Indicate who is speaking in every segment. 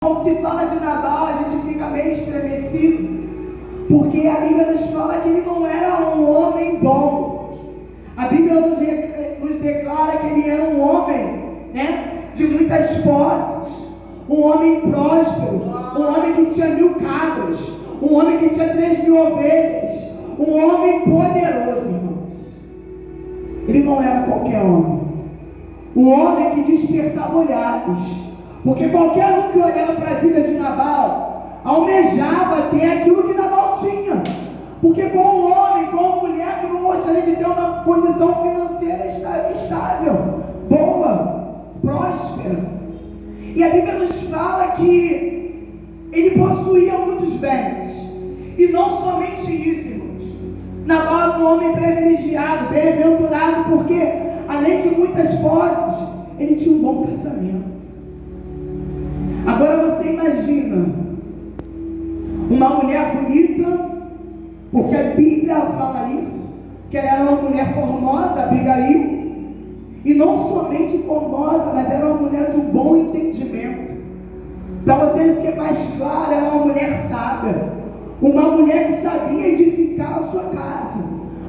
Speaker 1: Quando se fala de Nabal, a gente fica meio estremecido, porque a Bíblia nos fala que ele não era um homem bom. A Bíblia nos declara que ele era um homem, de muitas posses, um homem próspero, um homem que tinha 1000 cabras, um homem que tinha 3000 ovelhas, um homem poderoso, irmãos. Ele não era qualquer homem, um homem que despertava olhares. Porque qualquer um que olhava para a vida de Nabal almejava ter aquilo que Nabal tinha. Porque com um homem, com uma mulher que não gostaria de ter uma condição financeira estável, boa, próspera. E a Bíblia nos fala que ele possuía muitos bens. E não somente isso, irmãos. Nabal era um homem privilegiado, bem-aventurado, porque além de muitas posses, ele tinha um bom casamento. Agora você imagina uma mulher bonita, porque a Bíblia fala isso, que ela era uma mulher formosa, Abigail, e não somente formosa, mas era uma mulher de um bom entendimento. Para você ser mais claro, era uma mulher sábia, uma mulher que sabia edificar a sua casa,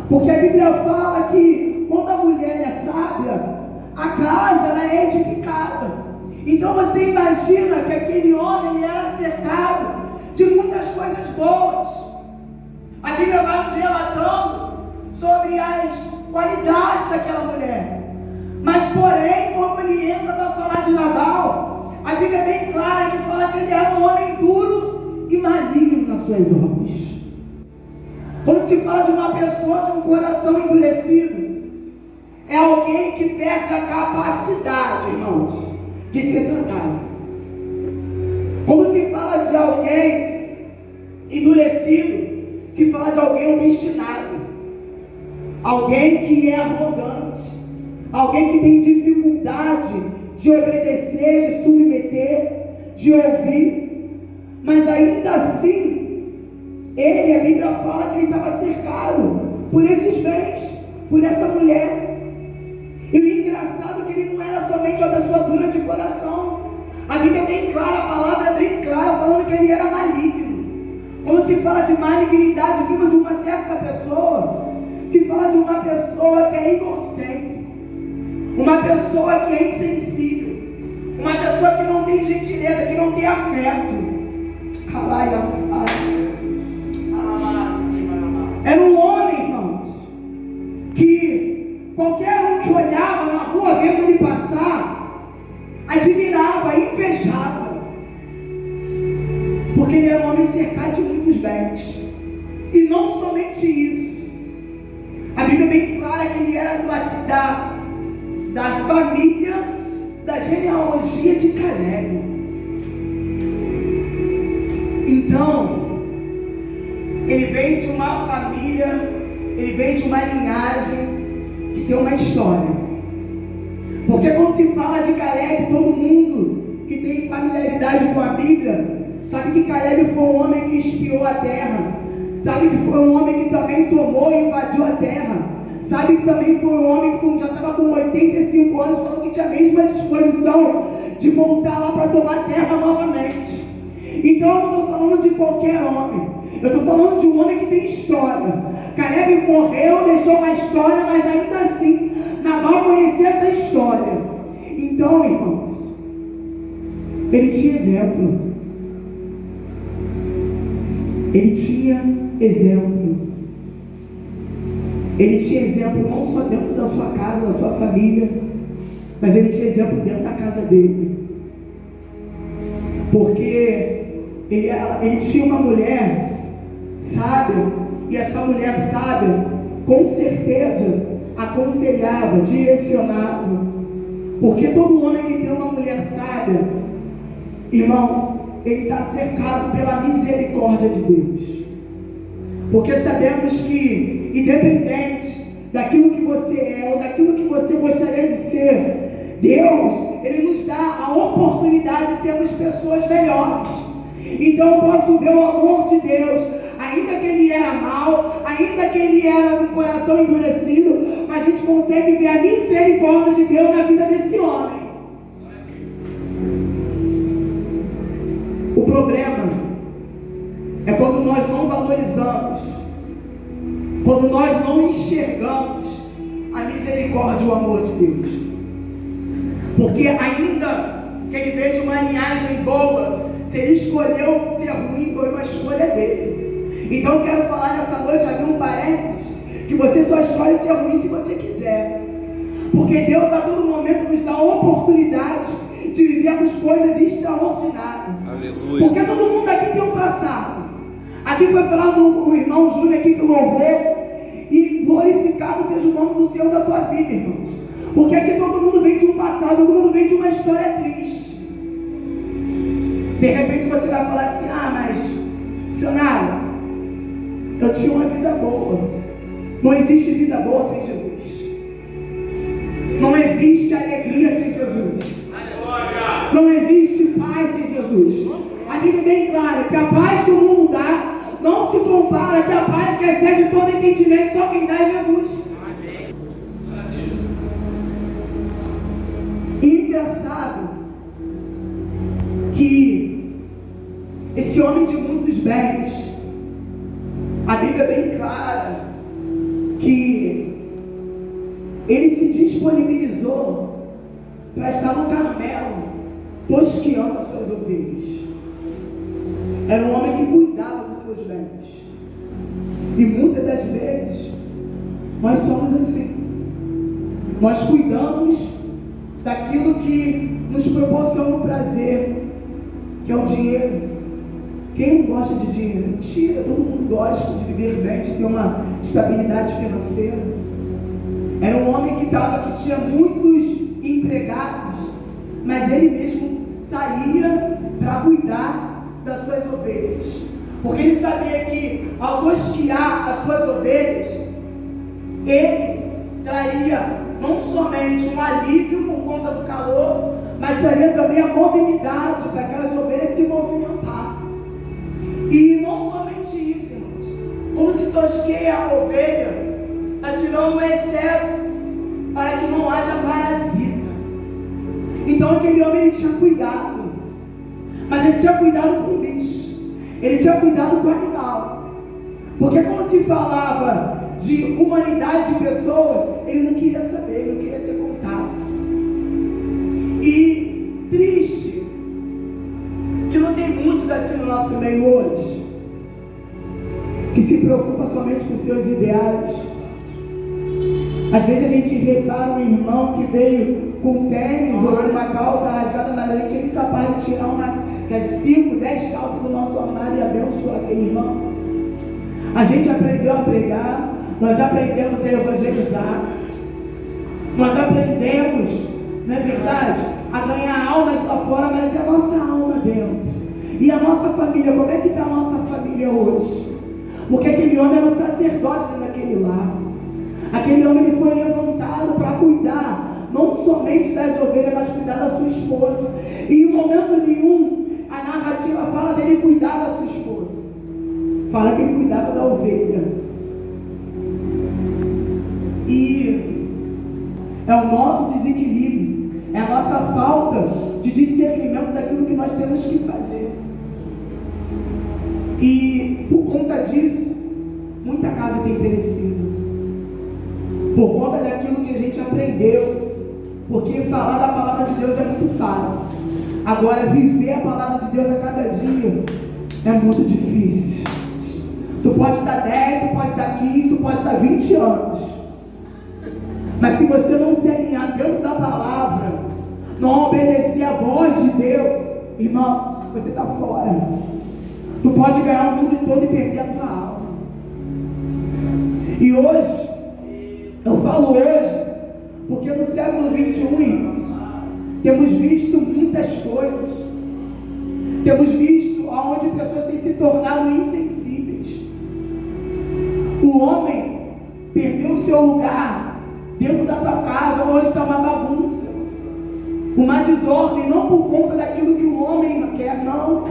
Speaker 1: porque a Bíblia fala que quando a mulher é sábia, a casa ela é edificada. Então você imagina que aquele homem ele era cercado de muitas coisas boas. A Bíblia vai nos relatando sobre as qualidades daquela mulher. Mas porém, quando ele entra para falar de Nabal, a Bíblia é bem clara que fala que ele era um homem duro e maligno nas suas obras. Quando se fala de uma pessoa de um coração endurecido, é alguém que perde a capacidade, irmãos, de ser tratável. Quando se fala de alguém endurecido, se fala de alguém obstinado, alguém que é arrogante, alguém que tem dificuldade de obedecer, de submeter, de ouvir, mas ainda assim, a Bíblia fala que ele estava cercado por esses bens, por essa mulher. E o engraçado é que ele não era somente uma pessoa dura de coração. A Bíblia é bem clara, a palavra é bem clara, falando que ele era maligno. Quando se fala de malignidade vindo de uma certa pessoa, se fala de uma pessoa que é egocêntrica, uma pessoa que é insensível, uma pessoa que não tem gentileza, que não tem afeto. Era um homem, irmãos, que qualquer um que olhava na rua vendo ele passar, admirava, invejava, porque ele era um homem cercado de muitos bens. E não somente isso, a Bíblia é bem clara que ele era da família, da genealogia de Caleb. Então, ele vem de uma família, ele vem de uma linhagem que tem uma história. Porque quando se fala de Caleb, todo mundo que tem familiaridade com a Bíblia sabe que Caleb foi um homem que espiou a terra, sabe que foi um homem que também tomou e invadiu a terra, sabe que também foi um homem que já estava com 85 anos, falou que tinha a mesma disposição de voltar lá para tomar a terra novamente. Então eu não estou falando de qualquer homem, eu estou falando de um homem que tem história. Caleb morreu, deixou uma história, mas ainda assim, Nabal conhecia essa história. Então, irmãos, ele tinha exemplo. Ele tinha exemplo. Ele tinha exemplo não só dentro da sua casa, da sua família, mas ele tinha exemplo dentro da casa dele. Porque ele tinha uma mulher sábia, e essa mulher sábia, com certeza, aconselhava, direcionava. Porque todo homem que tem uma mulher sábia, irmãos, ele está cercado pela misericórdia de Deus. Porque sabemos que, independente daquilo que você é, ou daquilo que você gostaria de ser, Deus, Ele nos dá a oportunidade de sermos pessoas melhores. Então eu posso ver o amor de Deus, ainda que ele era mau, ainda que ele era com o coração endurecido, mas a gente consegue ver a misericórdia de Deus na vida desse homem. O problema é quando nós não valorizamos, quando nós não enxergamos a misericórdia e o amor de Deus. Porque ainda que ele veio de uma linhagem boa, se ele escolheu ser ruim, foi uma escolha dele. Então eu quero falar nessa noite, abrir um parênteses, que você só escolhe ser ruim se você quiser. Porque Deus a todo momento nos dá a oportunidade de vivermos coisas extraordinárias. Aleluia. Porque todo mundo aqui tem um passado. Aqui foi falado o irmão Júnior aqui que louvou, e glorificado seja o nome do Senhor da tua vida, irmãos. Porque aqui todo mundo vem de um passado, todo mundo vem de uma história triste. De repente você vai falar assim: ah, mas missionário, eu tinha uma vida boa. Não existe vida boa sem Jesus. Não existe alegria sem Jesus. Não existe paz sem Jesus. A Bíblia é bem clara que a paz que o mundo dá não se compara que a paz que excede todo entendimento, só quem dá é Jesus. E engraçado que esse homem de muitos bens, a Bíblia é bem clara que ele se disponibilizou para estar no Carmelo, tosqueando as suas ovelhas. Era um homem que cuidava dos seus bens. E muitas das vezes nós somos assim. Nós cuidamos daquilo que nos proporciona o prazer, que é o dinheiro. Quem não gosta de dinheiro? Mentira, todo mundo gosta de viver bem, de ter uma estabilidade financeira. Era um homem que tinha muitos empregados, mas ele mesmo saía para cuidar das suas ovelhas, porque ele sabia que ao tosquear as suas ovelhas, ele traria não somente um alívio por conta do calor, mas traria também a mobilidade para aquelas ovelhas se movimentar. E não somente isso, irmãos, quando se tosqueia a ovelha, está tirando o excesso para que não haja parasita. Então aquele homem ele tinha cuidado, mas ele tinha cuidado com o bicho, ele tinha cuidado com o animal, porque quando se falava de humanidade de pessoas, ele não queria saber, ele não queria ter contato. E triste que não tem muitos assim no nosso meio hoje, que se preocupa somente com seus ideais. Às vezes a gente repara um irmão que veio com tênis ou uma calça rasgada, mas a gente é incapaz de tirar das 5, 10 calças do nosso armário e abençoar aquele irmão. A gente aprendeu a pregar, nós aprendemos a evangelizar, nós aprendemos, não é verdade, a ganhar almas lá fora, mas é a nossa alma dentro. E a nossa família, como é que está a nossa família hoje? Porque aquele homem era um sacerdote dentro daquele lar. Aquele homem ele foi levantado para cuidar, não somente das ovelhas, mas cuidar da sua esposa. E em momento nenhum, a narrativa fala dele cuidar da sua esposa. Fala que ele cuidava da ovelha. E é o nosso desequilíbrio, é a nossa falta de discernimento daquilo que nós temos que fazer. E por conta disso, muita casa tem perecido. Por conta daquilo que a gente aprendeu. Porque falar da palavra de Deus é muito fácil. Agora, viver a palavra de Deus a cada dia é muito difícil. Tu pode estar 10, tu pode estar 15, tu pode estar 20 anos. Mas se você não se alinhar dentro da palavra, não obedecer a voz de Deus, irmão, você está fora. Tu pode ganhar o mundo todo e perder a tua alma. E hoje, eu falo hoje, porque no século 21, irmãos, temos visto muitas coisas. Temos visto aonde pessoas têm se tornado insensíveis. O homem perdeu o seu lugar dentro da tua casa, hoje está uma bagunça, uma desordem, não por conta daquilo que o homem quer, não.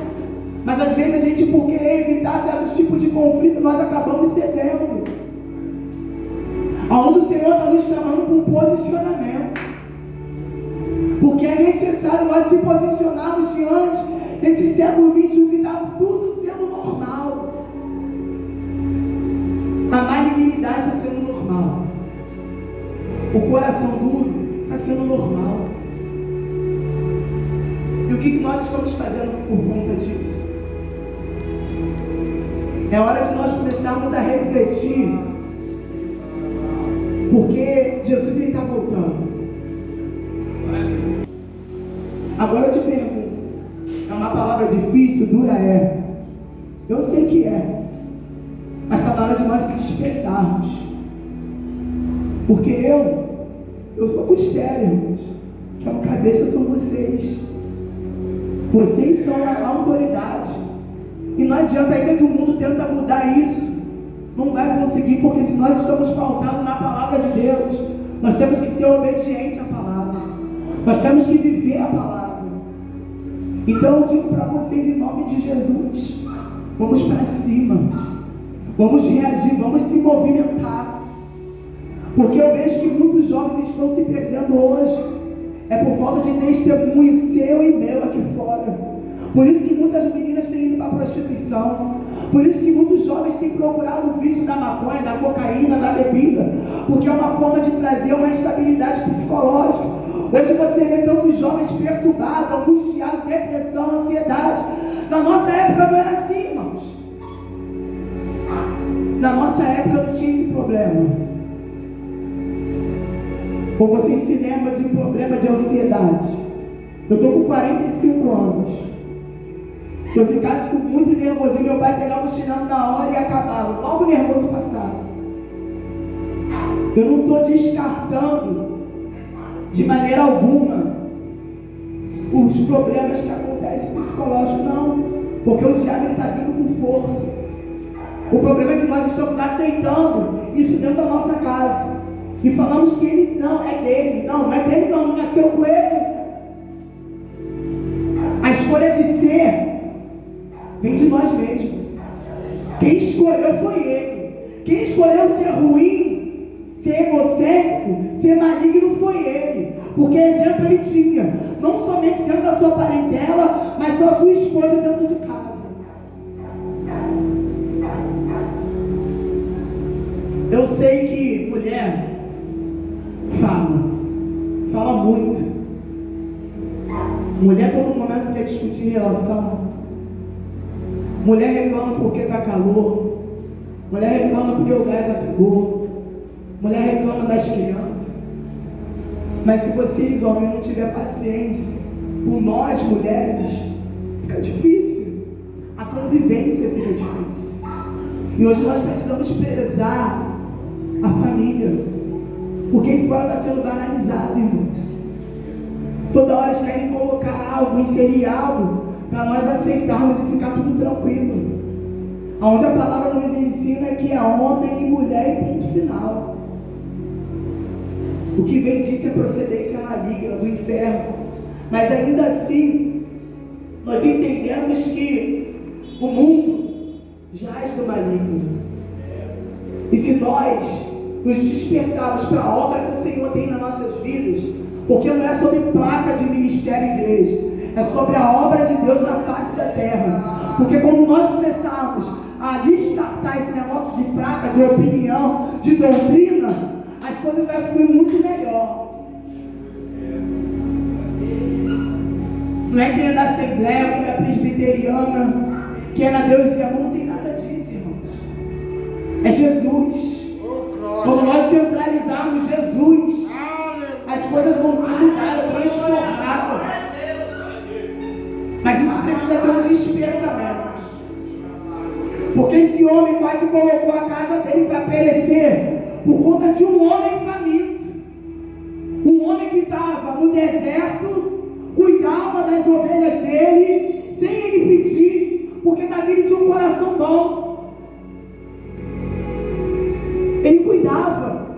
Speaker 1: Mas às vezes a gente, por querer evitar certos tipos de conflito, nós acabamos cedendo. Aonde o Senhor está nos chamando para um posicionamento. Porque é necessário nós se posicionarmos diante nesse século XXI que está tudo sendo normal. A malignidade está sendo normal. O coração duro está sendo normal. E o que nós estamos fazendo por conta disso? É hora de nós começarmos a refletir, porque Jesus está voltando. Agora eu te pergunto, é uma palavra difícil, dura é. Eu sei que é. Mas está na hora de nós se despertarmos. Porque eu sou costela, irmãos. Que a cabeça são vocês. Vocês são a autoridade. E não adianta, ainda que o mundo tenta mudar isso, não vai conseguir, porque se nós estamos pautados na palavra de Deus, nós temos que ser obedientes à palavra. Nós temos que viver a palavra. Então eu digo para vocês, em nome de Jesus, vamos para cima. Vamos reagir, vamos se movimentar. Porque eu vejo que muitos jovens estão se perdendo hoje. É por falta de testemunho seu e meu aqui fora. Por isso que muitas meninas têm ido para a prostituição. Por isso que muitos jovens têm procurado o vício da maconha, da cocaína, da bebida. Porque é uma forma de trazer uma instabilidade psicológica. Hoje você vê tantos jovens perturbados, angustiados, depressão, ansiedade. Na nossa época não era assim, irmãos. Na nossa época não tinha esse problema. Ou vocês se lembram de um problema de ansiedade? Eu estou com 45 anos. Se eu ficasse com muito nervosinho, meu pai pegava o chinelo na hora e acabava. Logo o nervoso passava. Eu não estou descartando de maneira alguma os problemas que acontecem psicológicos, não. Porque o diabo está vindo com força. O problema é que nós estamos aceitando isso dentro da nossa casa. E falamos que ele não é dele. Não é dele, não nasceu com ele. A escolha de ser vem de nós mesmos. Quem escolheu foi ele. Quem escolheu ser ruim, ser egocêntrico, ser maligno foi ele. Porque exemplo ele tinha. Não somente dentro da sua parentela, mas com a sua esposa dentro de casa. Eu sei que mulher fala muito. Mulher todo momento quer discutir relação. Mulher reclama porque está calor. Mulher reclama porque o gás acabou. Mulher reclama das crianças. Mas se vocês, homens, não tiverem paciência por nós, mulheres, fica difícil. A convivência fica difícil. E hoje nós precisamos prezar a família. Porque aí fora está sendo banalizado, irmãos. Toda hora eles querem colocar algo, inserir algo, para nós aceitarmos e ficar tudo tranquilo. Onde a palavra nos ensina que é homem e mulher e ponto final. O que vem disso é procedência maligna do inferno. Mas ainda assim, nós entendemos que o mundo jaz do maligno. E se nós nos despertarmos para a obra que o Senhor tem nas nossas vidas, porque não é sobre placa de ministério e igreja, é sobre a obra de Deus na face da terra. Porque quando nós começarmos a descartar esse negócio de placa, de opinião, de doutrina, as coisas vão fluir muito melhor. Não é quem é da Assembleia, quem é da Presbiteriana, quem é da Deus e Amor, não tem nada disso, irmãos. É Jesus. Quando nós centralizarmos Jesus, as coisas vão ser mudadas, transformadas. Mas isso precisa ter um despertamento. Porque esse homem quase colocou a casa dele para perecer por conta de um homem faminto. Um homem que estava no deserto, cuidava das ovelhas dele, sem ele pedir, porque Davi tinha um coração bom. Ele cuidava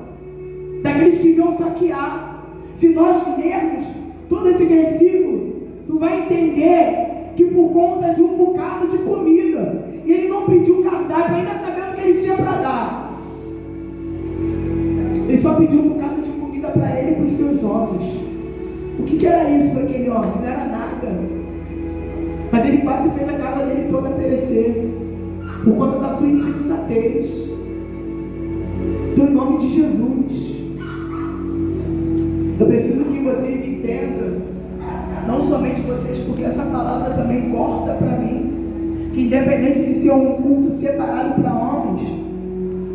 Speaker 1: daqueles que iam saquear. Se nós lermos todo esse versículo, tu vai entender que por conta de um bocado de comida, e ele não pediu cardápio, ainda sabendo que ele tinha para dar, ele só pediu um bocado de comida para ele e para os seus homens. O que era isso para aquele homem? Não era nada. Mas ele ele quase fez a casa dele toda perecer, por conta da sua insensatez. Então, em nome de Jesus, eu preciso que vocês entendam, não somente vocês, porque essa palavra também corta para mim, que independente de ser um culto separado para homens,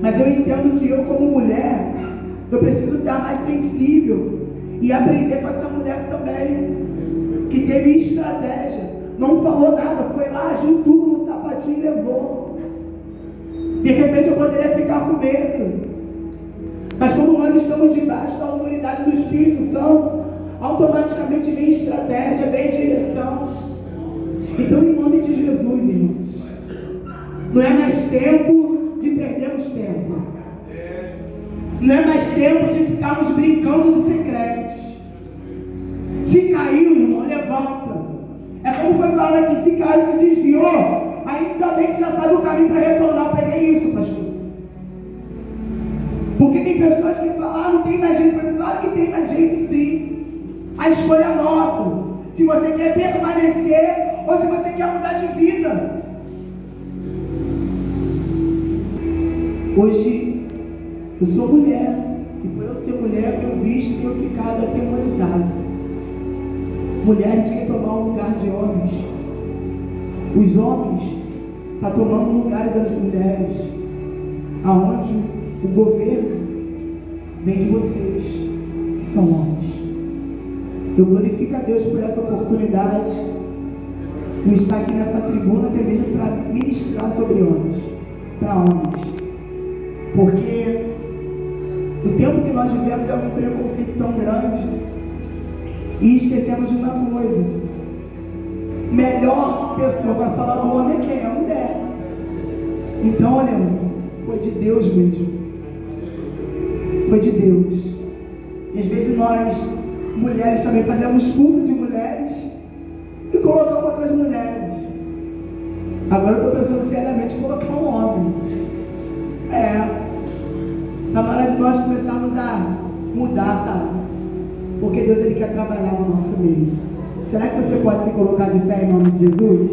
Speaker 1: mas eu entendo que eu, como mulher, eu preciso estar mais sensível e aprender com essa mulher também, que teve estratégia, não falou nada, foi lá, agiu tudo no sapatinho e levou. De repente eu poderia ficar com medo, mas quando nós estamos debaixo da autoridade do Espírito Santo, automaticamente vem estratégia, vem direção. Então, em nome de Jesus, irmãos, não é mais tempo de perdermos tempo, não é mais tempo de ficarmos brincando de secretos. Se caiu, irmão, levanta. É como foi falado aqui, se caiu, se desviou, ainda bem que já sabe o caminho para retornar. Eu peguei isso, pastor. Porque tem pessoas que falam, não tem mais jeito. Claro que tem mais jeito, sim. A escolha é nossa. Se você quer permanecer ou se você quer mudar de vida. Hoje, eu sou mulher. E por eu ser mulher, eu visto e tenho ficado atemorizado. Mulheres querem tomar o lugar de homens. Os homens estão tomando lugares das mulheres. Aonde o governo vem de vocês, que são homens. Eu glorifico a Deus por essa oportunidade de estar aqui nessa tribuna, até mesmo para ministrar sobre homens, para homens. Porque o tempo que nós vivemos é um preconceito tão grande. E esquecemos de uma coisa: melhor pessoa para falar do homem é quem? É a mulher. Então, olha, foi de Deus mesmo. Foi de Deus. E às vezes nós, mulheres, também fazemos culto de mulheres e colocamos outras mulheres. Agora eu estou pensando seriamente em colocar um homem. Está na hora de nós começarmos a mudar, sabe? Porque Deus, Ele quer trabalhar no nosso meio. Será que você pode se colocar de pé em nome de Jesus?